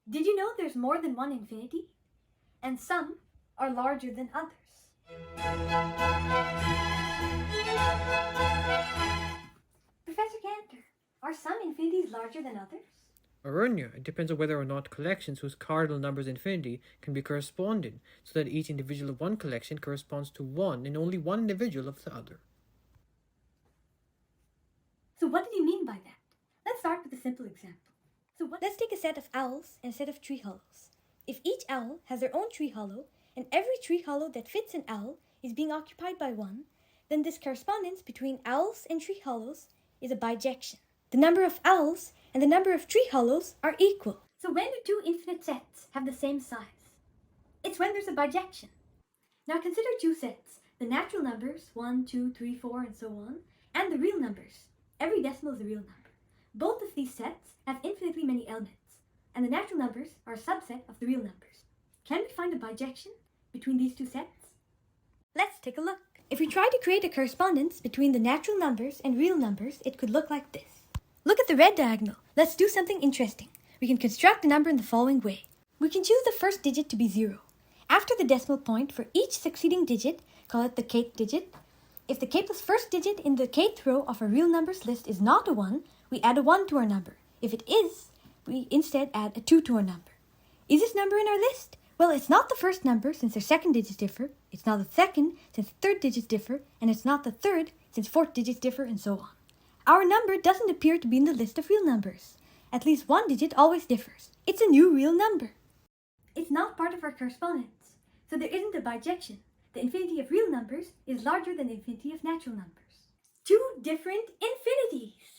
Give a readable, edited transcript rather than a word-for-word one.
Did you know there's more than one infinity? And some are larger than others. Professor Cantor, are some infinities larger than others? Aranya, it depends on whether or not collections whose cardinal number is infinity can be corresponded, so that each individual of one collection corresponds to one and only one individual of the other. So what did he mean by that? Let's start with a simple example. Let's take a set of owls and a set of tree hollows. If each owl has their own tree hollow, and every tree hollow that fits an owl is being occupied by one, then this correspondence between owls and tree hollows is a bijection. The number of owls and the number of tree hollows are equal. So when do two infinite sets have the same size? It's when there's a bijection. Now consider two sets, the natural numbers, 1, 2, 3, 4, and so on, and the real numbers. Every decimal is a real number. Both of these sets have infinitely many elements, and the natural numbers are a subset of the real numbers. Can we find a bijection between these two sets? Let's take a look. If we try to create a correspondence between the natural numbers and real numbers, it could look like this. Look at the red diagonal. Let's do something interesting. We can construct a number in the following way. We can choose the first digit to be 0. After the decimal point, for each succeeding digit, call it the kth digit. If the k plus first digit in the kth row of our real numbers list is not a 1, we add a 1 to our number. If it is, we instead add a 2 to our number. Is this number in our list? Well, it's not the first number since their second digits differ, it's not the second since third digits differ, and it's not the third since fourth digits differ, and so on. Our number doesn't appear to be in the list of real numbers. At least one digit always differs. It's a new real number. It's not part of our correspondence, so there isn't a bijection. The infinity of real numbers is larger than the infinity of natural numbers. Two different infinities!